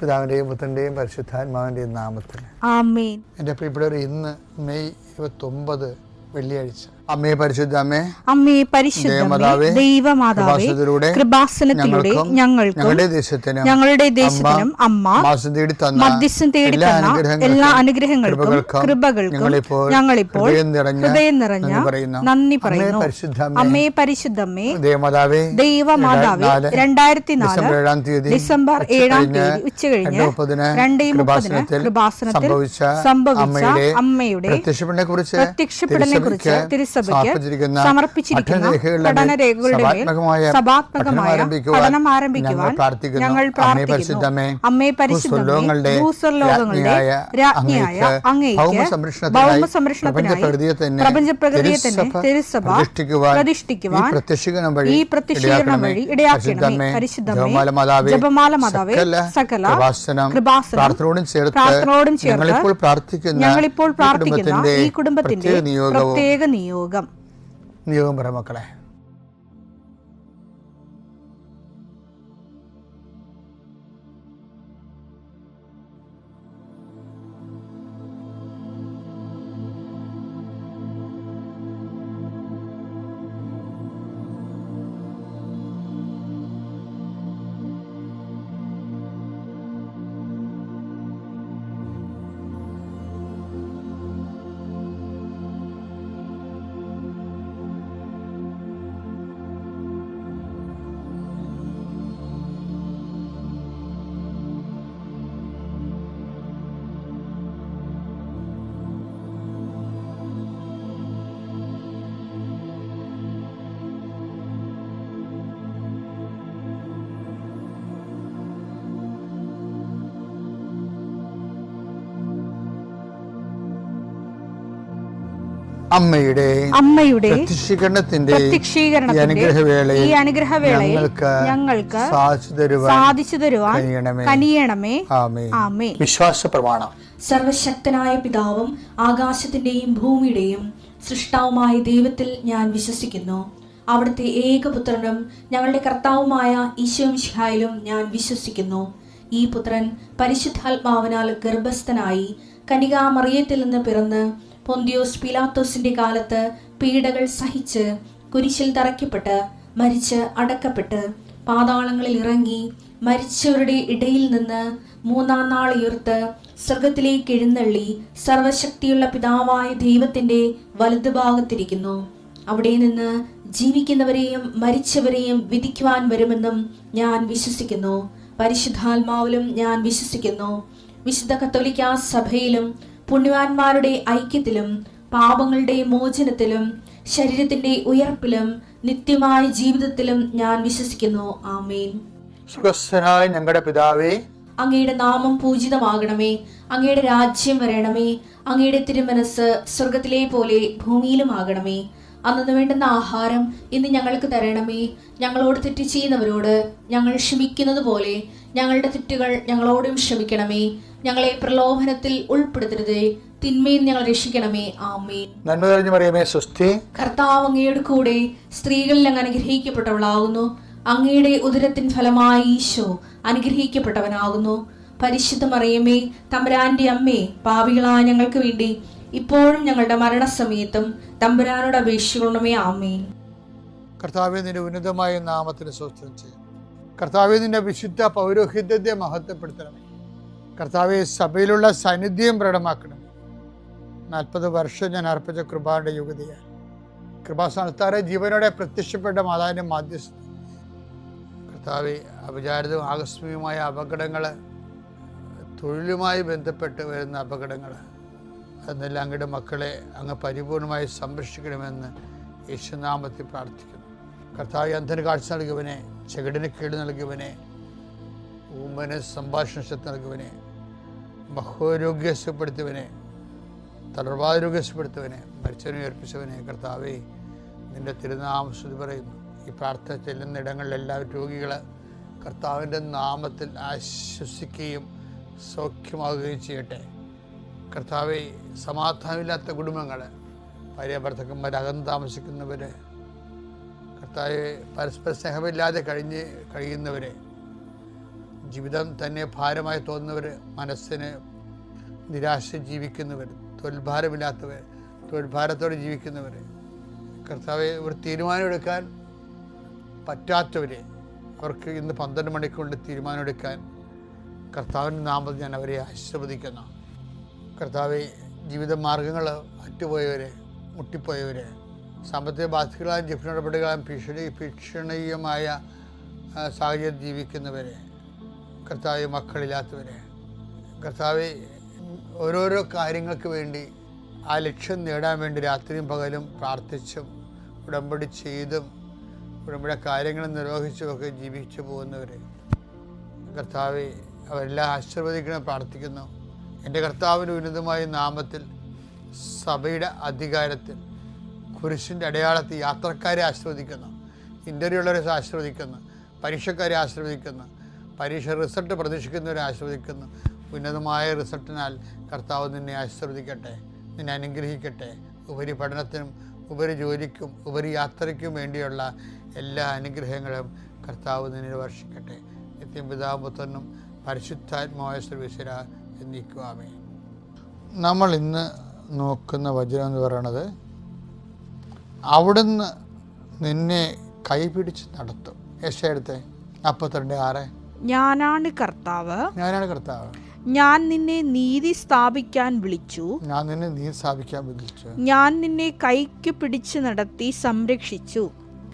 പിതാവിൻ്റെയും പുത്രൻ്റെയും പരിശുദ്ധാത്മാവിൻ്റെയും നാമത്തിൽ ആമേൻ. എൻ്റെ പ്രിയപ്പെട്ടവർ, ഇന്ന് മെയ് 29 വെള്ളിയാഴ്ച. അമ്മേ പരിശുദ്ധ അമ്മേ, അമ്മേ പരിശുദ്ധമേ, ദൈവമാതാവേ, കൃപാസനത്തിലൂടെ ഞങ്ങൾക്കും ഞങ്ങളുടെ ദേശത്തിനും അമ്മ മധ്യസ്ഥം തേടി തന്ന എല്ലാ അനുഗ്രഹങ്ങൾക്കും കൃപകൾക്കും ഞങ്ങളിപ്പോൾ ഹൃദയം നിറഞ്ഞ നന്ദി പറയുന്നു. അമ്മേ പരിശുദ്ധമേ, ദൈവമാതാവേ, 2004 ഡിസംബർ 7 ഉച്ചകഴിഞ്ഞ് 2:30 കൃപാസനത്തിൽ സംഭവിച്ച അമ്മയുടെ പ്രത്യക്ഷപ്പെടലിനെ കുറിച്ച് തിരുസഭയ്ക്ക് സമർപ്പിച്ചിരിക്കുന്ന പഠനരേഖകളുടെ മേൽ സഭാത്മകമായ പഠനം ആരംഭിക്കുവാൻ ഞങ്ങൾ പ്രാർത്ഥിക്കുന്നു. അമ്മേ പരിശുദ്ധമേ, ഭൂസ്വർലോകങ്ങളുടെ രാജ്ഞിയായ അങ്ങേയ്ക്ക് ഭൗമസംരക്ഷണത്തിനായി പ്രപഞ്ചപ്രകൃതിയെ തന്നെ തിരുസഭ പ്രതിഷ്ഠിക്കുവാൻ ഈ പ്രത്യക്ഷീകരണം വഴി ഇടയാക്കണമേ. പരിശുദ്ധമേ, ജപമാല മാതാവേ, സകല കൃപാസനം പ്രാർത്ഥനയോടും ചേർത്ത് ഞങ്ങളിപ്പോൾ പ്രാർത്ഥിക്കുന്ന ഈ കുടുംബത്തിന്റെ പ്രത്യേക നിയോഗം പറ മക്കളെ. അമ്മയുടെ പ്രത്യക്ഷീകരണത്തിന്റെ ഈ അനുഗ്രഹവേളയിൽ ഞങ്ങൾക്ക് സാധിച്ചു തരുവാൻ കനിയണമേ. ആമേൻ. വിശ്വാസ പ്രമാണം. സർവശക്തനായ പിതാവും ആകാശത്തിന്റെയും ഭൂമിയുടെയും സൃഷ്ടാവുമായ ദൈവത്തിൽ ഞാൻ വിശ്വസിക്കുന്നു. അവിടുത്തെ ഏകപുത്രനും ഞങ്ങളുടെ കർത്താവുമായ ഈശോമിശിഹായിലും ഞാൻ വിശ്വസിക്കുന്നു. ഈ പുത്രൻ പരിശുദ്ധാത്മാവിനാൽ ഗർഭസ്ഥനായി കന്യകാമറിയത്തിൽ നിന്ന് പിറന്ന് പൊന്തിയോസ് പീലാത്തോസിന്റെ കാലത്ത് പീഡകൾ സഹിച്ച് കുരിശിൽ തറയ്ക്കപ്പെട്ട് മരിച്ച് അടക്കപ്പെട്ട് പാതാളങ്ങളിൽ ഇറങ്ങി മരിച്ചവരുടെ ഇടയിൽ നിന്ന് 3-ാം നാൾ ഉയർത്ത് സ്വർഗത്തിലേക്ക് എഴുന്നള്ളി സർവശക്തിയുള്ള പിതാവായ ദൈവത്തിന്റെ വലതുഭാഗത്തിരിക്കുന്നു. അവിടെ നിന്ന് ജീവിക്കുന്നവരെയും മരിച്ചവരെയും വിധിക്കുവാൻ വരുമെന്നും ഞാൻ വിശ്വസിക്കുന്നു. പരിശുദ്ധാത്മാവിലും ഞാൻ വിശ്വസിക്കുന്നു. വിശുദ്ധ കത്തോലിക്കാ സഭയിലും പുണ്യവാന്മാരുടെ ഐക്യത്തിലും പാപങ്ങളുടെ മോചനത്തിലും ശരീരത്തിന്റെ ഉയർപ്പിലും നിത്യമായ ജീവിതത്തിലും ഞാൻ വിശ്വസിക്കുന്നു. ആമേൻ. സ്വർഗ്ഗസ്ഥനായ ഞങ്ങളുടെ പിതാവേ, അങ്ങയുടെ നാമം പൂജിതമാകണമേ. അങ്ങയുടെ രാജ്യം വരണമേ. അങ്ങയുടെ തിരുമനസ് സ്വർഗത്തിലെ പോലെ ഭൂമിയിലും ആകണമേ. അന്നു വേണ്ടുന്ന ആഹാരം ഇന്ന് ഞങ്ങൾക്ക് തരണമേ. ഞങ്ങളോട് തെറ്റ് ചെയ്യുന്നവരോട് ഞങ്ങൾ ക്ഷമിക്കുന്നത് പോലെ ഞങ്ങളുടെ തെറ്റുകൾ ഞങ്ങളോടും ക്ഷമിക്കണമേ. ഞങ്ങളെ പ്രലോഭനത്തിൽ ഉൾപ്പെടുത്തരുതേ, തിന്മയിൽ ഞങ്ങൾ രക്ഷിക്കണമേ. ആമേൻ. നന്മ നിറഞ്ഞ മറിയമേ, സ്വസ്തി. കർത്താവ് അങ്ങയുടെ കൂടെ സ്ത്രീകളിൽ അങ്ങ് അനുഗ്രഹിക്കപ്പെട്ടവളാകുന്നു. അങ്ങയുടെ ഉദരത്തിൻ ഫലമായി ഈശോ അനുഗ്രഹിക്കപ്പെട്ടവനാകുന്നു. പരിശുദ്ധ മറിയമേ, തമ്പുരാന്റെ അമ്മേ, പാപികളായ ഞങ്ങൾക്ക് വേണ്ടി ഇപ്പോഴും ഞങ്ങളുടെ മരണസമയത്തും തമ്പുരാനോട് അപേക്ഷിക്കണമേ. ആമേൻ. കർത്താവേ, നിന്റെ ഉന്നതമായ നാമത്തിന് സ്തോത്രം ചെയ്യും. കർത്താവേ, നിന്റെ വിശുദ്ധ പൗരോഹിത്യത്തെ മഹത്വപ്പെടുത്തണമേ. കർത്താവെ, സഭയിലുള്ള സാന്നിധ്യം പ്രകടമാക്കണം. 40 വർഷം ഞാൻ അർപ്പിച്ച കൃപാന്റെ യുഗതിയാണ്. കൃപാസ്ഥാനത്താറെ ജീവനോടെ പ്രത്യക്ഷപ്പെട്ട മാതാവിന്റെ മാധ്യസ്ഥ. കർത്താവെ, അപചാരിതവും ആകസ്മികമായ അപകടങ്ങൾ, തൊഴിലുമായി ബന്ധപ്പെട്ട് വരുന്ന അപകടങ്ങൾ, അതെല്ലാം അങ്ങയുടെ മക്കളെ അങ്ങ് പരിപൂർണമായി സംരക്ഷിക്കണമെന്ന് യേശുനാമത്തിൽ പ്രാർത്ഥിക്കുന്നു. കർത്താവെ, അന്ധന് കാഴ്ച നൽകിയവനെ, ചെകിടിന് കേട് നൽകിയവനെ, ഊമന് സംഭാഷണ ശക്തി നൽകുവനെ, ബഹുരോഗ്യസ്യപ്പെടുത്തിയവനെ, തളർവാരോഗ്യസ്യപ്പെടുത്തിയവനെ, മരിച്ചവനെ ഉയർപ്പിച്ചവനെ, കർത്താവേ, നിന്റെ തിരുനാമം സ്തുതി പറയുന്നു. ഈ പ്രാർത്ഥന ചെല്ലുന്ന ഇടങ്ങളിലെല്ലാവരും രോഗികൾ കർത്താവിൻ്റെ നാമത്തിൽ ആശ്വസിക്കുകയും സൗഖ്യമാകുകയും ചെയ്യട്ടെ. കർത്താവെ, സമാധാനമില്ലാത്ത കുടുംബങ്ങൾ, ഭാര്യ ഭർത്താക്കന്മാർ അകന്ന് താമസിക്കുന്നവർ, കർത്താവെ, പരസ്പര സ്നേഹമില്ലാതെ കഴിയുന്നവരെ, ജീവിതം തന്നെ ഭാരമായി തോന്നുന്നവർ, മനസ്സിന് നിരാശ ജീവിക്കുന്നവർ, തൊഴിൽഭാരമില്ലാത്തവർ, തൊഴിൽഭാരത്തോടെ ജീവിക്കുന്നവർ, കർത്താവെ ഒരു തീരുമാനമെടുക്കാൻ പറ്റാത്തവർ, അവർക്ക് ഇന്ന് 12 മണിക്കൂറിൽ തീരുമാനമെടുക്കാൻ കർത്താവിൻ്റെ നാമത്തിൽ ഞാൻ അവരെ ആശീർവദിക്കുന്നു. കർത്താവെ ജീവിത മാർഗങ്ങൾ അറ്റുപോയവർ, മുട്ടിപ്പോയവർ, സാമ്പത്തിക ബാധ്യതകളായും ജീവനടപടികളായും ഭീഷണിയുമായ സാഹചര്യം ജീവിക്കുന്നവർ, കർത്താവെ മക്കളില്ലാത്തവർ, കർത്താവെ ഓരോരോ കാര്യങ്ങൾക്ക് വേണ്ടി ആ ലക്ഷ്യം നേടാൻ വേണ്ടി രാത്രിയും പകലും പ്രാർത്ഥിച്ചും ഉടമ്പടി ചെയ്തും ഉടമ്പടി കാര്യങ്ങൾ നിർവഹിച്ചുമൊക്കെ ജീവിച്ചു പോകുന്നവർ, കർത്താവെ അവരെല്ലാം ആശീർവദിക്കണം പ്രാർത്ഥിക്കുന്നു. എൻ്റെ കർത്താവിൻ്റെ ഉന്നതമായ നാമത്തിൽ സഭയുടെ അധികാരത്തിൽ കുരിശിൻ്റെ അടയാളത്തിൽ യാത്രക്കാരെ ആശീർവദിക്കുന്നു, ഇൻ്റർവ്യൂ ഉള്ളവരെ ആശീർവദിക്കുന്നു, പരീക്ഷക്കാരെ ആശീർവദിക്കുന്നു, പരീക്ഷ റിസൾട്ട് പ്രതീക്ഷിക്കുന്നവരെ ആശീർവദിക്കുന്നു. ഉന്നതമായ റിസൾട്ടിനാൽ കർത്താവ് നിന്നെ ആശീർവദിക്കട്ടെ, നിന്നെ അനുഗ്രഹിക്കട്ടെ. ഉപരി പഠനത്തിനും ഉപരി ജോലിക്കും ഉപരി യാത്രയ്ക്കും വേണ്ടിയുള്ള എല്ലാ അനുഗ്രഹങ്ങളും കർത്താവ് നിന്നെ വർഷിക്കട്ടെ. നിത്യം പിതാവും പുത്രനും പരിശുദ്ധാത്മാവായ സർവീശ്വര എന്നേക്കും ആമേൻ. നമ്മൾ ഇന്ന് നോക്കുന്ന വചനം എന്ന് പറയുന്നത്, അവിടുന്ന് നിന്നെ കൈപിടിച്ച് നടത്തും. യെശയ്യാ 42:6. ഞാനാണ് കർത്താവ്, ഞാനാണ് കർത്താവ്, ഞാൻ നിന്നെ നീതി സ്ഥാപിക്കാൻ വിളിച്ചു, ഞാൻ നിന്നെ നീതി സ്ഥാപിക്കാൻ വിളിച്ചു, ഞാൻ നിന്നെ കൈക്ക് പിടിച്ച് നടത്തി സംരക്ഷിച്ചു.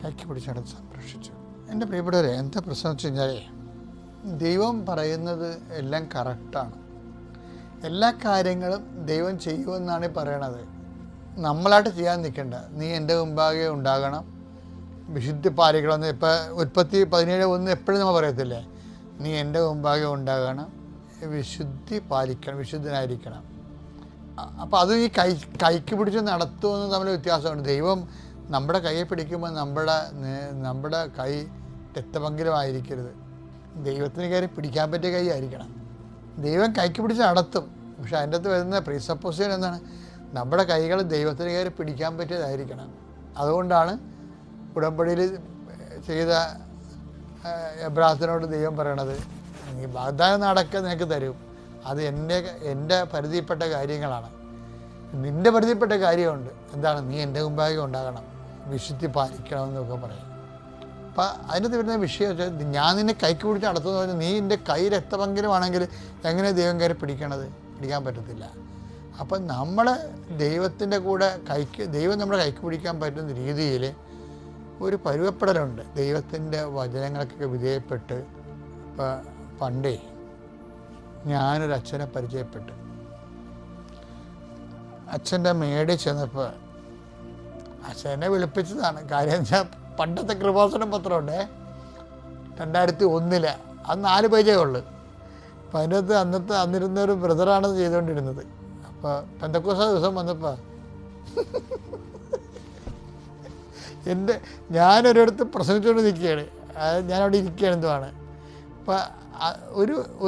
കൈക്ക് പിടിച്ച് നടത്തി സംരക്ഷിച്ചു. എൻ്റെ പ്രിയപ്പെട്ടവരെ, എന്താ പ്രശ്നം വെച്ച് കഴിഞ്ഞാൽ, ദൈവം പറയുന്നത് എല്ലാം കറക്റ്റാണ്. എല്ലാ കാര്യങ്ങളും ദൈവം ചെയ്യുമെന്നാണ് പറയണത്. നമ്മളായിട്ട് ചെയ്യാൻ നിൽക്കണ്ട. നീ എൻ്റെ മുമ്പാകെ ഉണ്ടാകണം, വിശുദ്ധി പാലിക്കണമെന്ന്. ഇപ്പം ഉൽപ്പത്തി 17:1 എപ്പോഴും നമ്മൾ പറയത്തില്ലേ, നീ എൻ്റെ മുമ്പാകെ ഉണ്ടാകണം, വിശുദ്ധി പാലിക്കണം, വിശുദ്ധനായിരിക്കണം. അപ്പോൾ അത് ഈ കൈക്ക് പിടിച്ച് നടത്തുമെന്ന് തമ്മിൽ വ്യത്യാസമുണ്ട്. ദൈവം നമ്മുടെ കൈയെ പിടിക്കുമ്പോൾ നമ്മുടെ കൈ രക്തപങ്കിലമായിരിക്കരുത്. ദൈവത്തിന് കയറി പിടിക്കാൻ പറ്റിയ കൈ ആയിരിക്കണം. ദൈവം കൈക്ക് പിടിച്ച് നടത്തും, പക്ഷെ അതിൻ്റെ അകത്ത് വരുന്ന പ്രീസപ്പോസിഷൻ എന്താണ്, നമ്മുടെ കൈകൾ ദൈവത്തിന് കയറി പിടിക്കാൻ പറ്റിയതായിരിക്കണം. അതുകൊണ്ടാണ് ഉടമ്പടിയിൽ ചെയ്ത എബ്രാഹത്തിനോട് ദൈവം പറയണത്, നീ വാഗ്ദാനം നടക്കുക നിനക്ക് തരും, അത് എൻ്റെ പരിധിപ്പെട്ട കാര്യങ്ങളാണ്. നിൻ്റെ പരിധിപ്പെട്ട കാര്യമുണ്ട്, എന്താണ്, നീ എൻ്റെ മുമ്പാകെ ഉണ്ടാകണം, വിശുദ്ധി പാലിക്കണമെന്നൊക്കെ പറയും. അപ്പം അതിനകത്ത് വരുന്ന വിഷയം വെച്ചാൽ, ഞാൻ നിന്നെ കൈക്ക് പിടിച്ച് നടത്തുമെന്ന് പറഞ്ഞാൽ, നീ എൻ്റെ കൈ രക്തപങ്കിലുമാണെങ്കിൽ എങ്ങനെ ദൈവം കയറി പിടിക്കാൻ പറ്റത്തില്ല. അപ്പം നമ്മൾ ദൈവത്തിൻ്റെ കൂടെ ദൈവം നമ്മുടെ കൈക്ക് പിടിക്കാൻ പറ്റുന്ന രീതിയിൽ ഒരു പരുവപ്പെടലുണ്ട്. ദൈവത്തിൻ്റെ വചനങ്ങൾക്കൊക്കെ വിധേയപ്പെട്ട്. ഇപ്പം പണ്ടേ ഞാനൊരു അച്ഛനെ പരിചയപ്പെട്ടു. അച്ഛൻ്റെ മേടിൽ ചെന്നപ്പോൾ അച്ഛനെ വിളിപ്പിച്ചതാണ്. കാര്യം വെച്ചാൽ പണ്ടത്തെ കൃപാസനം പത്രമുണ്ടേ, 2001 അത് 4 പേജേ ഉള്ളു. അപ്പം അതിനകത്ത് അന്നിരുന്നൊരു ബ്രദറാണ് ചെയ്തുകൊണ്ടിരുന്നത്. അപ്പോൾ പെന്തക്കോസ്ത ദിവസം വന്നപ്പോൾ ഞാനൊരിടത്ത് പ്രസംഗിച്ചുകൊണ്ട് നിൽക്കുകയാണ്, ഞാനവിടെ ഇരിക്കുകയാണ് എന്തുവാണ്. അപ്പം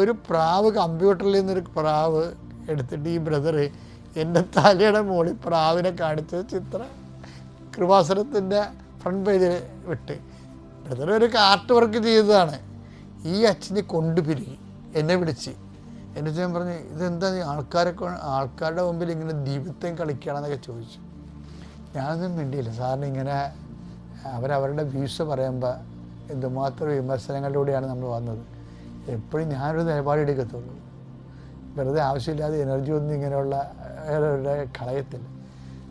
ഒരു പ്രാവ്, കമ്പ്യൂട്ടറിൽ നിന്നൊരു പ്രാവ് എടുത്തിട്ട് ഈ ബ്രദർ എൻ്റെ തലയുടെ മുകളിൽ പ്രാവിനെ കാണിച്ച ചിത്രം കൃപാസനത്തിൻ്റെ ഫ്രണ്ട് പേജിൽ വിട്ട്. ബ്രദർ ഒരു ആർട്ട് വർക്ക് ചെയ്തതാണ്. ഈ അച്ഛനെ കൊണ്ടുപിരികി എന്നെ വിളിച്ച്. എന്നിട്ട് ഞാൻ പറഞ്ഞു, ഇതെന്താ നീ ആൾക്കാരുടെ മുമ്പിൽ ഇങ്ങനെ ദൈവത്തെയും കളിക്കുകയാണെന്നൊക്കെ ചോദിച്ചു. ഞാനൊന്നും മിണ്ടിയില്ല. സാറിന് ഇങ്ങനെ അവരവരുടെ വ്യൂസ് പറയുമ്പോൾ എന്തുമാത്രം വിമർശനങ്ങളിലൂടെയാണ് നമ്മൾ വന്നത്. എപ്പോഴും ഞാനൊരു നിലപാടെടുക്കത്തുള്ളൂ. വെറുതെ ആവശ്യമില്ലാതെ എനർജി ഒന്നും ഇങ്ങനെയുള്ള കളയത്തില്ല.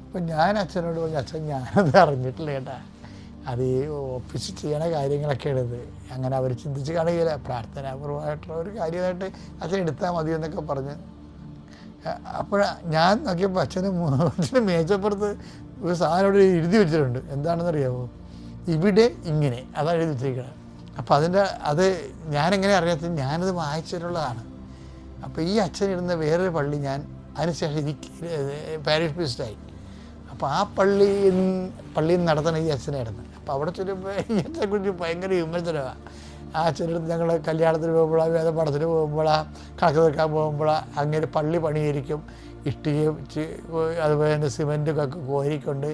അപ്പം ഞാൻ അച്ഛനോട് പറഞ്ഞു, അച്ഛൻ ഞാനത് അറിഞ്ഞിട്ടില്ല കേട്ടാ, അത് ഈ ഓഫീസിൽ ചെയ്യണ കാര്യങ്ങളൊക്കെയാണ് ഇത്, അങ്ങനെ അവർ ചിന്തിച്ച് കാണുകയില്ല, പ്രാർത്ഥനാപൂർവമായിട്ടുള്ള ഒരു കാര്യമായിട്ട് അച്ഛൻ എടുത്താൽ മതി എന്നൊക്കെ പറഞ്ഞ്. അപ്പോൾ ഞാൻ നോക്കിയപ്പോൾ അച്ഛന് മേച്ചപ്പുറത്ത് ഒരു സാധനം ഇവിടെ എഴുതി വെച്ചിട്ടുണ്ട്. എന്താണെന്നറിയാമോ, ഇവിടെ ഇങ്ങനെ, അതാണ് എഴുതി വെച്ചിരിക്കുന്നത്. അപ്പോൾ അത് ഞാനെങ്ങനെ അറിയാത്ത, ഞാനത് വായിച്ചിട്ടുള്ളതാണ്. അപ്പോൾ ഈ അച്ഛനിരുന്ന വേറൊരു പള്ളി ഞാൻ അതിനുശേഷം എനിക്ക് പാരിഷ് പ്രീസ്റ്റായി. അപ്പോൾ ആ പള്ളിയിൽ നടത്തണം ഈ അച്ഛനായിരുന്നു. അപ്പോൾ അവിടെ ചെല്ലുമ്പോൾ ഈ അച്ഛനെക്കുറിച്ച് ഭയങ്കര വിമർശനമാണ്. ആ അച്ഛനടുത്ത് ഞങ്ങൾ കല്യാണത്തിന് പോകുമ്പോഴാ, വേദപാഠത്തിന് പോകുമ്പോഴാ, കണക്ക് തീർക്കാൻ പോകുമ്പോഴാ, അങ്ങനെ പള്ളി പണിയിരിക്കും, ഇഷ്ടികയും അതുപോലെ തന്നെ സിമെൻറ്റൊക്കെ കോരിക്കൊണ്ട്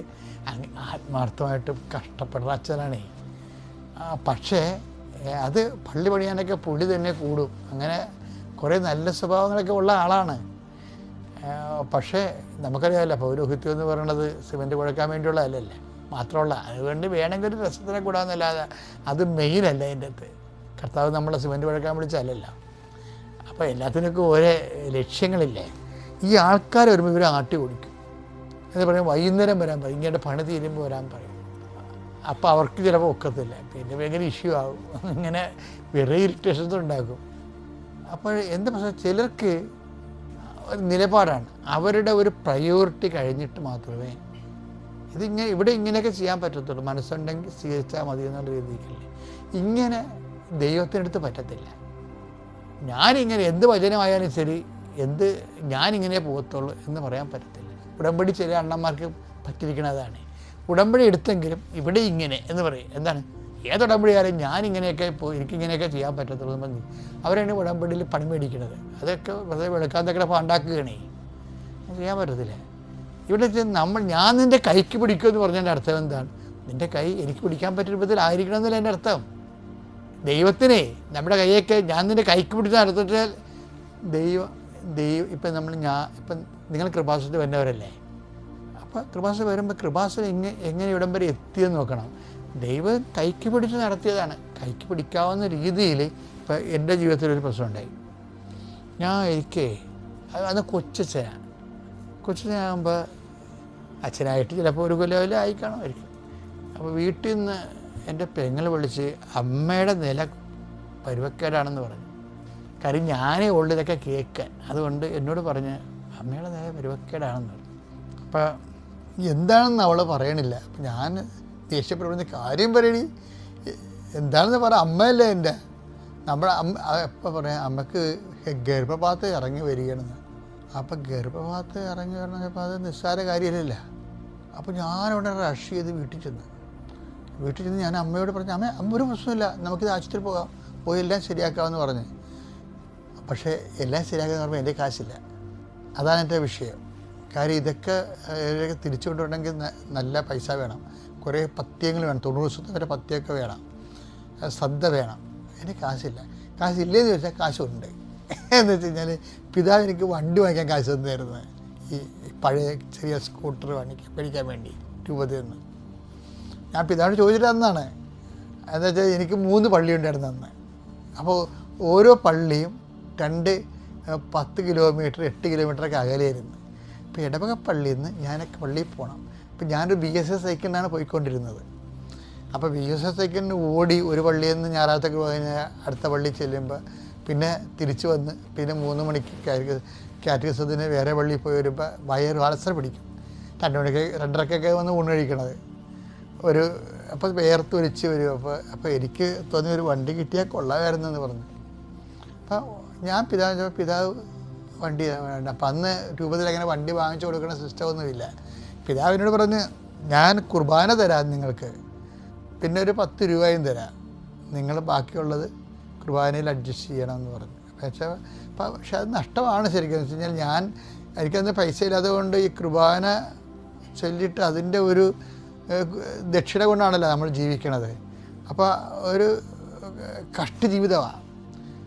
ആത്മാർത്ഥമായിട്ട് കഷ്ടപ്പെടുന്ന അച്ഛനാണേ. പക്ഷേ അത് പള്ളി പണിയാനൊക്കെ പുള്ളി തന്നെ കൂടും. അങ്ങനെ കുറേ നല്ല സ്വഭാവങ്ങളൊക്കെ ഉള്ള ആളാണ്. പക്ഷേ നമുക്കറിയാമല്ലോ, പൗരോഹിത്യം എന്ന് പറയുന്നത് സിമൻറ്റ് കുഴക്കാൻ വേണ്ടിയുള്ള അല്ലല്ലേ മാത്രമല്ല, അതുകൊണ്ട് വേണമെങ്കിൽ ഒരു രസത്തിനെ കൂടാമെന്നല്ലാതെ അത് മെയിനല്ല. അതിൻ്റെ അകത്ത് കർത്താവ് നമ്മളെ സിമൻറ്റ് കുഴക്കാൻ വിളിച്ചല്ലല്ലോ. അപ്പോൾ എല്ലാത്തിനൊക്കെ ഓരോ ലക്ഷ്യങ്ങളില്ലേ. ഈ ആൾക്കാർ വരുമ്പോൾ ഇവർ ആട്ടി ഓടിക്കും എന്ന് പറയും. വൈകുന്നേരം വരാൻ പറയും, ഇങ്ങനെ പണി തീരുമ്പോൾ വരാൻ പറയും. അപ്പോൾ അവർക്ക് ചിലപ്പോൾ ഒക്കത്തില്ല, പിന്നെ ഭയങ്കര ഇഷ്യൂ ആകും. ഇങ്ങനെ വെറുതെ ഇറിറ്റേഷൻസ് ഉണ്ടാക്കും. അപ്പോൾ എന്താ പ്രശ്നം, ചിലർക്ക് ഒരു നിലപാടാണ്, അവരുടെ ഒരു പ്രയോറിറ്റി കഴിഞ്ഞിട്ട് മാത്രമേ ഇവിടെ ഇങ്ങനെയൊക്കെ ചെയ്യാൻ പറ്റത്തുള്ളൂ. മനസ്സുണ്ടെങ്കിൽ സ്വീകരിച്ചാൽ മതി എന്നുള്ള രീതിക്കല്ലേ. ഇങ്ങനെ ദൈവത്തിനടുത്ത് പറ്റത്തില്ല. ഞാനിങ്ങനെ എന്ത് വചനമായാലും ശരി, ഞാനിങ്ങനെ പോകത്തുള്ളൂ എന്ന് പറയാൻ പറ്റത്തില്ല. ഉടമ്പടി ചില അണ്ണന്മാർക്ക് പറ്റിയിരിക്കണതാണ്. ഉടമ്പടി എടുത്തെങ്കിലും ഇവിടെ ഇങ്ങനെ എന്ന് പറയും. എന്താണ്, ഏതുടമ്പടിയായാലും ഞാനിങ്ങനെയൊക്കെ എനിക്കിങ്ങനെയൊക്കെ ചെയ്യാൻ പറ്റത്തുള്ളൂ എന്ന് പറഞ്ഞ് അവരാണ് ഉടമ്പടിയിൽ പണി മേടിക്കുന്നത്. അതൊക്കെ വെറുതെ വെളുക്കാന്തൊക്കെ പാണ്ടാക്കുകയാണേ, ചെയ്യാൻ പറ്റത്തില്ല. ഇവിടെ ഞാൻ നിൻ്റെ കൈക്ക് പിടിക്കുമെന്ന് പറഞ്ഞതിൻ്റെ അർത്ഥം എന്താണ്? നിൻ്റെ കൈ എനിക്ക് പിടിക്കാൻ പറ്റിയ രൂപത്തിലായിരിക്കണം എന്നല്ല എൻ്റെ അർത്ഥം. ദൈവത്തിനെ നമ്മുടെ കൈയൊക്കെ ഞാൻ നിൻ്റെ കൈക്ക് പിടിച്ച് നടത്തിച്ചാൽ ദൈവം ഇപ്പം ഇപ്പം നിങ്ങൾ കൃപാസനത്തിൽ വരുന്നവരല്ലേ. അപ്പോൾ കൃപാസനം വരുമ്പോൾ കൃപാസനം എങ്ങനെ ഇവിടം വരെ എത്തിയെന്ന് നോക്കണം. ദൈവം കൈക്ക് പിടിച്ച് നടത്തിയതാണ്. കൈക്ക് പിടിക്കാവുന്ന രീതിയിൽ ഇപ്പം എൻ്റെ ജീവിതത്തിലൊരു പ്രശ്നമുണ്ടായി. എനിക്ക് അന്ന് കൊച്ചച്ഛനാകുമ്പോൾ അച്ഛനായിട്ട് ചിലപ്പോൾ ഒരു കൊല്ലം ആയി കാണുമായിരിക്കും. അപ്പോൾ വീട്ടിൽ നിന്ന് എൻ്റെ പെങ്ങൾ വിളിച്ച് അമ്മയുടെ നില പരുവക്കേടാണെന്ന് പറഞ്ഞു. കാര്യം ഞാനേ ഉള്ളു ഇതൊക്കെ കേൾക്കാൻ. അതുകൊണ്ട് എന്നോട് പറഞ്ഞ് അമ്മയുടെ നില പരുവക്കേടാണെന്ന് പറഞ്ഞു. അപ്പോൾ എന്താണെന്ന് അവൾ പറയണില്ല. അപ്പം ഞാൻ ദേഷ്യപ്പെടുന്ന കാര്യം പറയണി എന്താണെന്ന് പറ, അമ്മയല്ലേ എൻ്റെ. നമ്മുടെ എപ്പോൾ പറയാം, അമ്മക്ക് ഗർഭപാത്രം ഇറങ്ങി വരികയാണെന്ന്. അപ്പം ഗർഭപാത്രം ഇറങ്ങി വരണമെങ്കിൽ അത് നിസ്സാര കാര്യമില്ല. അപ്പോൾ ഞാനവിടെ റഷ് ചെയ്ത് വീട്ടിൽ ചെന്ന് ഞാൻ അമ്മയോട് പറഞ്ഞു, അമ്മ ഒരു പ്രശ്നമില്ല, നമുക്കിത് ആശുപത്രി പോയി എല്ലാം ശരിയാക്കാമെന്ന് പറഞ്ഞ്. പക്ഷേ എല്ലാം ശരിയാക്കാന്ന് പറയുമ്പോൾ എൻ്റെ കാശില്ല. അതാണ് എൻ്റെ വിഷയം. കാര്യം ഇതൊക്കെ തിരിച്ചു കൊണ്ടുവരണമെങ്കിൽ നല്ല പൈസ വേണം, കുറേ പത്യങ്ങൾ വേണം, 90 ദിവസത്തെ വരെ പത്യമൊക്കെ വേണം, ശ്രദ്ധ വേണം. എനിക്ക് കാശില്ല. കാശില്ലേന്ന് ചോദിച്ചാൽ കാശുണ്ട്. എന്ന് വെച്ച് കഴിഞ്ഞാൽ പിതാവ് എനിക്ക് വണ്ടി വാങ്ങിക്കാൻ കാശ് തന്നായിരുന്നു. ഈ പഴയ ചെറിയ സ്കൂട്ടർ മേടിക്കാൻ വേണ്ടി രൂപത്തിൽ നിന്ന് ഞാൻ പിതാവിനോട് ചോദിച്ചിട്ട് തന്നാണ്. എന്താ വെച്ചാൽ എനിക്ക് 3 പള്ളി ഉണ്ടായിരുന്നു അന്ന്. അപ്പോൾ ഓരോ പള്ളിയും 10 കിലോമീറ്റർ 8 കിലോമീറ്ററൊക്കെ അകലെയായിരുന്നു. ഇപ്പോൾ ഇടവക പള്ളിയിൽ നിന്ന് ഞാനൊക്കെ പള്ളിയിൽ പോകണം. ഇപ്പം ഞാനൊരു BSS സൈക്കിളിനാണ് പോയിക്കൊണ്ടിരുന്നത്. അപ്പോൾ BSS സൈക്കിളിന് ഓടി ഒരു പള്ളിയിൽ നിന്ന് ഞായറാഴ്ചക്ക് പോയി അടുത്ത പള്ളിയിൽ ചെല്ലുമ്പോൾ പിന്നെ തിരിച്ചു വന്ന് പിന്നെ 3 മണിക്ക് കാറ്റഗിസത്തിന് വേറെ പള്ളിയിൽ പോയി വരുമ്പോൾ വയറ് അൾസർ പിടിക്കും. 2 മണിക്ക് 2:30 വന്ന് ഊണ് കഴിക്കണത് അപ്പോൾ വേർത്തൊലിച്ച് വരും. അപ്പോൾ എനിക്ക് തോന്നി ഒരു വണ്ടി കിട്ടിയാൽ കൊള്ളാമായിരുന്നു എന്ന് പറഞ്ഞു. അപ്പോൾ ഞാൻ പിതാവ് വണ്ടി വേണ്ട. അപ്പം അന്ന് രൂപത്തിൽ അങ്ങനെ വണ്ടി വാങ്ങിച്ചു കൊടുക്കുന്ന സിസ്റ്റമൊന്നുമില്ല. പിതാവിനോട് പറഞ്ഞ് ഞാൻ കുർബാന തരാം നിങ്ങൾക്ക്, പിന്നെ ഒരു 10 രൂപയും തരാം, നിങ്ങൾ ബാക്കിയുള്ളത് കുർബാനയിൽ അഡ്ജസ്റ്റ് ചെയ്യണമെന്ന് പറഞ്ഞു. പക്ഷേ അത് നഷ്ടമാണ് ശരിക്കും. എന്ന് വെച്ച് കഴിഞ്ഞാൽ എനിക്കന്ന് പൈസ ഇല്ലാതെ കൊണ്ട് ഈ കുർബാന ചൊല്ലിയിട്ട് അതിൻ്റെ ഒരു ദക്ഷിണ കൊണ്ടാണല്ലോ നമ്മൾ ജീവിക്കണത്. അപ്പോൾ ഒരു കഷ്ട ജീവിതമാണ്.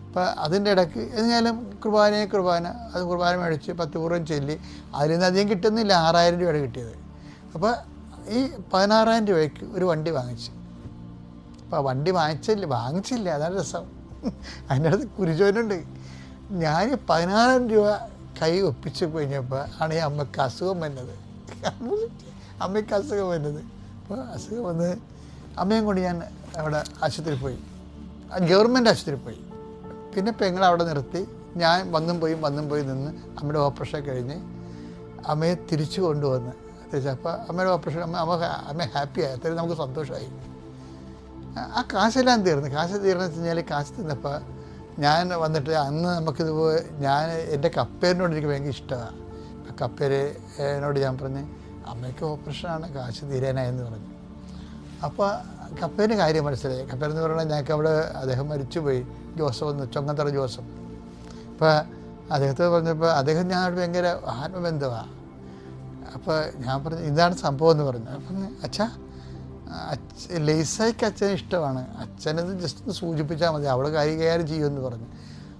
അപ്പോൾ അതിൻ്റെ ഇടയ്ക്ക് എന്നാലും കുർബാന അത് കുർബാന മേടിച്ച് 10 പൂർവ്വം ചൊല്ലി അതിൽ നിന്ന് അധികം കിട്ടുന്നില്ല. 6000 രൂപയുടെ കിട്ടിയത്. അപ്പോൾ ഈ 16,000 രൂപയ്ക്ക് ഒരു വണ്ടി വാങ്ങിച്ചു. അപ്പോൾ വണ്ടി വാങ്ങിച്ചില്ല, അതാണ് രസം. അതിൻ്റെ അടുത്ത് കുരിശോനുണ്ട്. ഞാൻ 16,000 രൂപ കൈ ഒപ്പിച്ച് കഴിഞ്ഞപ്പോൾ ആണ് ഈ അമ്മയ്ക്ക് അസുഖം വന്നത്. അപ്പോൾ അസുഖം വന്ന് അമ്മയും കൊണ്ട് ഞാൻ അവിടെ ആശുപത്രിയിൽ പോയി, ഗവൺമെൻറ് ആശുപത്രിയിൽ പോയി. പിന്നെ പെങ്ങൾ അവിടെ നിർത്തി. ഞാൻ വന്നും പോയി നിന്ന് അമ്മയുടെ ഓപ്പറേഷൻ കഴിഞ്ഞ് അമ്മയെ തിരിച്ചു കൊണ്ടുവന്ന് അപ്പോൾ അമ്മയുടെ ഓപ്പറേഷൻ അമ്മ ഹാപ്പിയായി. അത്രയും നമുക്ക് സന്തോഷമായി. ആ കാശെല്ലാം തീർന്നു. തീർന്നു വെച്ച് കഴിഞ്ഞാൽ കാശ് തിന്നപ്പോൾ ഞാൻ വന്നിട്ട് അന്ന് നമുക്കിതുപോലെ എൻ്റെ കപ്പേരിനോട് എനിക്ക് ഭയങ്കര ഇഷ്ടമാണ്. കപ്പേരിനോട് ഞാൻ പറഞ്ഞ് അമ്മയ്ക്ക് ഓപ്പറേഷനാണ്, കാശ് തീരാനായെന്ന് പറഞ്ഞു. അപ്പോൾ കപ്പേരിന് കാര്യം മനസ്സിലായി. കപ്പേരെന്ന് പറഞ്ഞാൽ ഞങ്ങൾക്ക് അവിടെ അദ്ദേഹം മരിച്ചുപോയി, ജോസഫ് ചൊങ്ങത്തറ ജോസഫ്. അപ്പോൾ അദ്ദേഹത്തെ പറഞ്ഞപ്പോൾ അദ്ദേഹം ഞാനോട് ഭയങ്കര ആത്മബന്ധമാണ്. അപ്പോൾ ഞാൻ പറഞ്ഞു ഇതാണ് സംഭവം എന്ന് പറഞ്ഞു. അപ്പം അച്ഛാ ലേസായിക്ക് അച്ഛന് ഇഷ്ടമാണ്, അച്ഛനത് ജസ്റ്റ് ഒന്ന് സൂചിപ്പിച്ചാൽ മതി, അവൾ കൈകാര്യം ചെയ്യുമെന്ന് പറഞ്ഞു.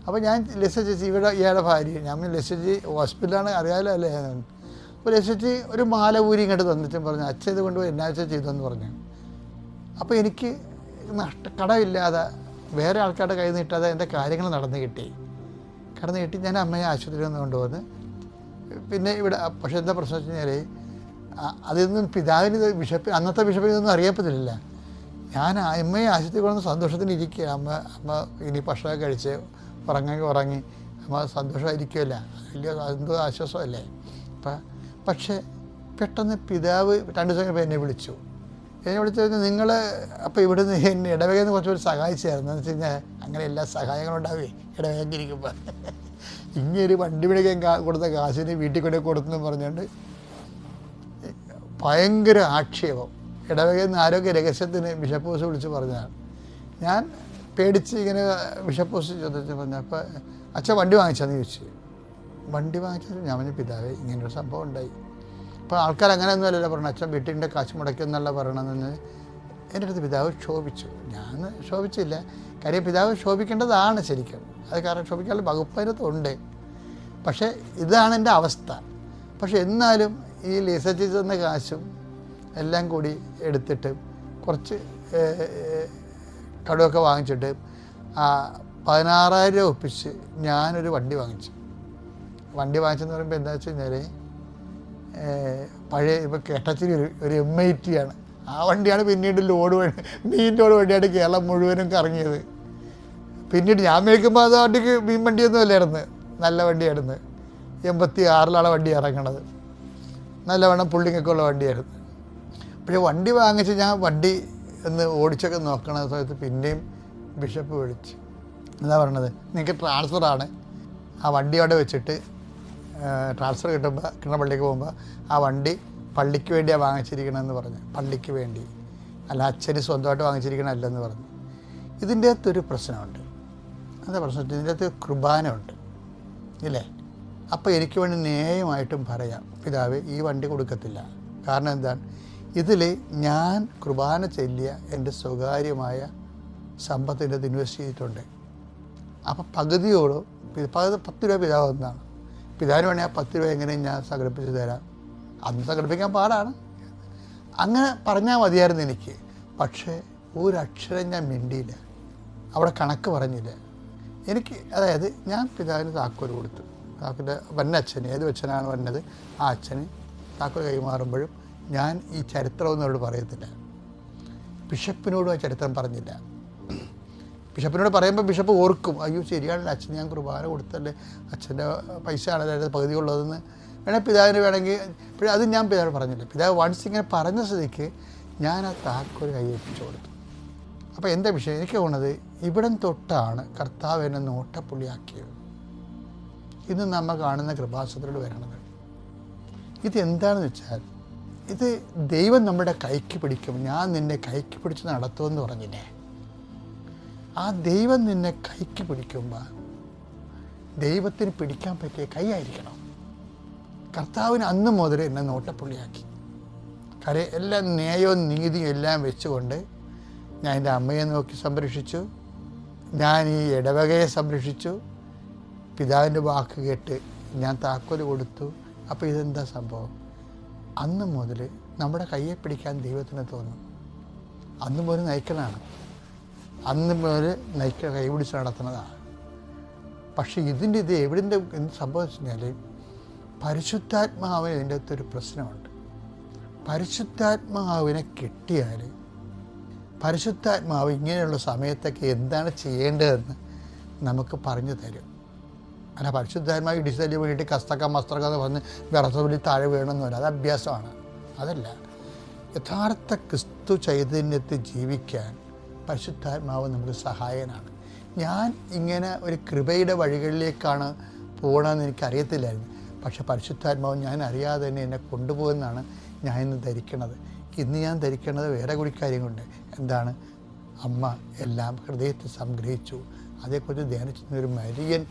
അപ്പോൾ ഞാൻ ലെസ ചേച്ചി ഇവിടെ ഇയാളുടെ ഭാര്യ, ഞാൻ ലെസ ചേച്ചി ഹോസ്പിറ്റലാണ് അറിയാമല്ലോ അല്ലേ. അപ്പോൾ ലെസ ചേച്ചി ഒരു മാല ഊരി ഇങ്ങോട്ട് തന്നിട്ടും പറഞ്ഞു അച്ഛൻ ഇത് കൊണ്ടുപോയി എന്നാ വെച്ചാൽ ചെയ്തെന്ന് പറഞ്ഞു. അപ്പോൾ എനിക്ക് കടമില്ലാതെ വേറെ ആൾക്കാരുടെ കയ്യിൽ നിന്ന് കിട്ടാതെ എൻ്റെ കാര്യങ്ങൾ നടന്നു കിട്ടി. ഞാൻ അമ്മയെ ആശുപത്രിയിൽ നിന്ന് കൊണ്ടുവന്ന് പിന്നെ ഇവിടെ. പക്ഷേ എന്താ പ്രശ്നം വെച്ച് കഴിഞ്ഞാൽ അതിൽ നിന്നും പിതാവിന് അന്നത്തെ ബിഷപ്പിന് ഇതൊന്നും അറിയപ്പെട്ടില്ല. ഞാൻ അമ്മയെ ആശുപത്രി കൊണ്ടുവന്ന് സന്തോഷത്തിന് ഇരിക്കുക. അമ്മ ഇനി ഭക്ഷണമൊക്കെ കഴിച്ച് ഉറങ്ങി അമ്മ സന്തോഷമായിരിക്കുമല്ല, വലിയ എന്തോ ആശ്വാസമല്ലേ. പക്ഷേ പെട്ടെന്ന് പിതാവ് 2 ദിവസം കഴിഞ്ഞപ്പോൾ എന്നെ വിളിച്ചു നിങ്ങൾ അപ്പോൾ ഇവിടുന്ന് എന്നെ ഇടവകയിൽ നിന്ന് കുറച്ചുകൂടി സഹായിച്ചായിരുന്നു. എന്ന് വെച്ച് കഴിഞ്ഞാൽ അങ്ങനെ എല്ലാ സഹായങ്ങളും ഉണ്ടാവേ ഇടവകയ്ക്ക് ഇരിക്കുമ്പോൾ. ഇങ്ങനൊരു വണ്ടി പിടിക്കാൻ കൊടുത്ത കാശിന് വീട്ടിൽ കൊണ്ടു കൊടുത്തെന്ന് പറഞ്ഞുകൊണ്ട് ഭയങ്കര ആക്ഷേപം. ഇടവകയിൽ നിന്ന് ആരോഗ്യ രഹസ്യത്തിന് ബിഷപ്പ് ഹൗസ് വിളിച്ച് പറഞ്ഞതാണ്. ഞാൻ പേടിച്ച് ഇങ്ങനെ ബിഷപ്പ് ഹൗസ് ചോദിച്ചു പറഞ്ഞു. അപ്പോൾ അച്ഛൻ വണ്ടി വാങ്ങിച്ചാന്ന് ചോദിച്ചു. വണ്ടി വാങ്ങിച്ചത് ഞാൻ പറഞ്ഞു പിതാവേ ഇങ്ങനൊരു സംഭവം ഉണ്ടായി. അപ്പോൾ ആൾക്കാർ അങ്ങനെയൊന്നും അല്ലല്ലോ പറഞ്ഞു, അച്ഛൻ വീട്ടിൻ്റെ കാശ് മുടക്കിയെന്നല്ല പറയണമെന്ന്. എൻ്റെ അടുത്ത് പിതാവ് ക്ഷോഭിച്ചു. ഞാൻ ക്ഷോഭിച്ചില്ല, കാര്യം പിതാവ് ക്ഷോഭിക്കേണ്ടതാണ് ശരിക്കും. അത് കാരണം ക്ഷോഭിക്കാനുള്ള വകുപ്പ് അതിനകത്തുണ്ട്. പക്ഷേ ഇതാണ് എൻ്റെ അവസ്ഥ. പക്ഷെ എന്നാലും ഈ ലേസ ചേച്ചി തന്ന കാശും എല്ലാം കൂടി എടുത്തിട്ട് കുറച്ച് കടമൊക്കെ വാങ്ങിച്ചിട്ട് 16,000 രൂപ ഒപ്പിച്ച് ഞാനൊരു വണ്ടി വാങ്ങിച്ചു. വണ്ടി വാങ്ങിച്ചെന്ന് പറയുമ്പോൾ എന്താ വെച്ച് കഴിഞ്ഞാൽ പഴയ ഇപ്പോൾ കേട്ടച്ചിരി ഒരു M80 ആണ്. ആ വണ്ടിയാണ് പിന്നീട് മീൻ ലോഡ് വണ്ടിയായിട്ട് കേരളം മുഴുവനും കറങ്ങിയത്. പിന്നീട് ഞാൻ മേടിക്കുമ്പോൾ അത് വണ്ടിക്ക് മീൻ വണ്ടിയൊന്നും അല്ലായിരുന്നു, നല്ല വണ്ടിയായിരുന്നു. 86 വണ്ടി ഇറങ്ങണത്, നല്ലവണ്ണം പുള്ളിങ്ങൊക്കെ ഉള്ള വണ്ടിയായിരുന്നു. പക്ഷേ വണ്ടി വാങ്ങിച്ച് ഞാൻ വണ്ടി ഒന്ന് ഓടിച്ചൊക്കെ നോക്കണ സമയത്ത് പിന്നെയും ബിഷപ്പ് വിളിച്ച് എന്താ പറയണത്, നിങ്ങൾക്ക് ട്രാൻസ്ഫറാണ്, ആ വണ്ടി അവിടെ വെച്ചിട്ട് ട്രാൻസ്ഫർ കിട്ടുന്ന പള്ളിക്ക് പോകുമ്പോൾ ആ വണ്ടി പള്ളിക്ക് വേണ്ടിയാണ് വാങ്ങിച്ചിരിക്കണമെന്ന് പറഞ്ഞു. പള്ളിക്ക് വേണ്ടി, അല്ല അച്ഛന് സ്വന്തമായിട്ട് വാങ്ങിച്ചിരിക്കണമല്ലെന്ന് പറഞ്ഞു. ഇതിൻ്റെ അകത്തൊരു പ്രശ്നമുണ്ട്. എന്താ പ്രശ്നം? ഇതിൻ്റെ അകത്ത് കുർബാന ഉണ്ട് ഇല്ലേ. അപ്പോൾ എനിക്ക് വേണ്ടി ന്യായമായിട്ടും പറയാം പിതാവ് ഈ വണ്ടി കൊടുക്കത്തില്ല. കാരണം എന്താണ്, ഇതിൽ ഞാൻ കുർബാന ചൊല്ലിയ എൻ്റെ സ്വകാര്യമായ സമ്പത്തിൻ്റെ അത് ഇൻവെസ്റ്റ് ചെയ്തിട്ടുണ്ട്. അപ്പോൾ പകുതിയോടും 10 രൂപ പിതാവ് ഒന്നാണ്. പിതാവിന് വേണമെങ്കിൽ ആ 10 രൂപ എങ്ങനെയും ഞാൻ സംഘടിപ്പിച്ച് തരാം. അന്ന് സംഘടിപ്പിക്കാൻ പാടാണ്. അങ്ങനെ പറഞ്ഞാൽ മതിയായിരുന്നു എനിക്ക്. പക്ഷേ ഒരക്ഷരം ഞാൻ മിണ്ടിയില്ല, അവിടെ കണക്ക് പറഞ്ഞില്ല എനിക്ക്. അതായത് ഞാൻ പിതാവിന് താക്കോൽ കൊടുത്തു. താക്കോൽ വന്നച്ഛന്, ഏത് അച്ഛനാണ് വന്നത് ആ അച്ഛന് താക്കോൽ കൈമാറുമ്പോഴും ഞാൻ ഈ ചരിത്രമൊന്നും അവരോട് പറയത്തില്ല. ബിഷപ്പിനോടും ആ ചരിത്രം പറഞ്ഞില്ല. ബിഷപ്പിനോട് പറയുമ്പോൾ ബിഷപ്പ് ഓർക്കും, അയ്യോ ശരിയാണല്ലോ അച്ഛൻ ഞാൻ കുർബാന കൊടുത്തല്ലേ, അച്ഛൻ്റെ പൈസ ആണല്ലോ പകുതി ഉള്ളതെന്ന് വേണമെങ്കിൽ പിതാവിന് വേണമെങ്കിൽ. പക്ഷേ അത് ഞാൻ പിതാവിന് പറഞ്ഞില്ല. പിതാവ് വൺസ് ഇങ്ങനെ പറഞ്ഞ സ്ഥിതിക്ക് ഞാൻ ആ താക്കോൽ കൈയേൽപ്പിച്ചു കൊടുത്തു. അപ്പോൾ എന്താ വിഷയം, എനിക്ക് തോന്നുന്നത് ഇവിടം തൊട്ടാണ് കർത്താവ് എന്നെ നോട്ടപ്പുള്ളിയാക്കിയത്. ഇന്ന് നമ്മൾ കാണുന്ന കൃപാസനത്തിലൂടെ വരണത് ഇതെന്താണെന്ന് വെച്ചാൽ, ഇത് ദൈവം നമ്മുടെ കൈക്ക് പിടിക്കും. ഞാൻ നിന്നെ കൈക്ക് പിടിച്ച് നടത്തുമെന്ന് പറഞ്ഞില്ലേ, ആ ദൈവം നിന്നെ കൈക്ക് പിടിക്കുമ്പോൾ ദൈവത്തിന് പിടിക്കാൻ പറ്റിയ കൈയായിരിക്കണം. കർത്താവിന് അന്ന് മുതൽ എന്നെ നോട്ടപ്പുള്ളിയാക്കി. കാര്യം എല്ലാം ന്യായവും നീതിയും എല്ലാം വെച്ചുകൊണ്ട് ഞാൻ എൻ്റെ അമ്മയെ നോക്കി സംരക്ഷിച്ചു, ഞാൻ ഈ ഇടവകയെ സംരക്ഷിച്ചു, പിതാവിൻ്റെ വാക്ക് കേട്ട് ഞാൻ താക്കോൽ കൊടുത്തു. അപ്പോൾ ഇതെന്താ സംഭവം, അന്ന് മുതൽ നമ്മുടെ കയ്യെ പിടിക്കാൻ ദൈവത്തിന് തോന്നും. അന്ന് മുതൽ നയിക്കലാണ്, അന്ന് മുതൽ കൈ പിടിച്ച് നടത്തുന്നതാണ്. പക്ഷേ ഇത് എവിടെൻ്റെ എന്ത് സംഭവിച്ചു കഴിഞ്ഞാൽ, പരിശുദ്ധാത്മാവിന് ഇതിൻ്റെ അകത്തൊരു പ്രശ്നമുണ്ട്. പരിശുദ്ധാത്മാവിനെ കിട്ടിയാൽ പരിശുദ്ധാത്മാവ് ഇങ്ങനെയുള്ള സമയത്തൊക്കെ എന്താണ് ചെയ്യേണ്ടതെന്ന് നമുക്ക് പറഞ്ഞു തരും. അല്ല പരിശുദ്ധാത്മാവ് ഇടിച്ചതല്ലി വേണ്ടിയിട്ട് കസ്തക്ക മസ്തക്ക എന്ന് പറഞ്ഞ് വിറസൊലി താഴെ വീണമെന്നല്ല, അത് അഭ്യാസമാണ്. അതല്ല, യഥാർത്ഥ ക്രിസ്തു ചൈതന്യത്തിൽ ജീവിക്കാൻ പരിശുദ്ധാത്മാവ് നമുക്ക് സഹായകനാണ്. ഞാൻ ഇങ്ങനെ ഒരു കൃപയുടെ വഴികളിലേക്കാണ് പോകണമെന്ന് എനിക്കറിയത്തില്ലായിരുന്നു. പക്ഷേ പരിശുദ്ധാത്മാവ് ഞാൻ അറിയാതെ തന്നെ എന്നെ കൊണ്ടുപോകുന്നതാണ് ഞാൻ ഇന്ന് ധരിക്കണത്. ഇന്ന് ഞാൻ ധരിക്കണത് വേറെ കൂടി കാര്യം കൊണ്ട്. എന്താണ്, അമ്മ എല്ലാം ഹൃദയത്തിൽ സംഗ്രഹിച്ചു. അതേക്കുറിച്ച് ധ്യാനിച്ചിരുന്നൊരു മരിയൻ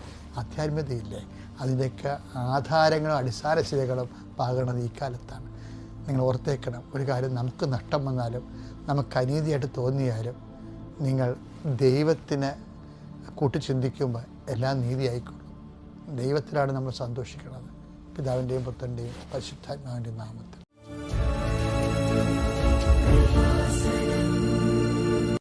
ആധ്യാത്മികതയില്ലേ, അതിൻ്റെയൊക്കെ ആധാരങ്ങളും അടിസ്ഥാന ശിലകളും പാകണത് ഈ കാലത്താണ്. നിങ്ങൾ ഓർത്തേക്കണം, ഒരു കാര്യം നമുക്ക് നഷ്ടം വന്നാലും നമുക്ക് അനീതിയായിട്ട് തോന്നിയാലും നിങ്ങൾ ദൈവത്തിന് കൂട്ടി ചിന്തിക്കുമ്പോൾ എല്ലാം നീതിയായിക്കോളും. ദൈവത്തിലാണ് നമ്മൾ സന്തോഷിക്കുന്നത്. പിതാവിൻ്റെയും പുത്രൻ്റെയും പരിശുദ്ധാത്മാവിൻ്റെയും നാമത്തിൽ.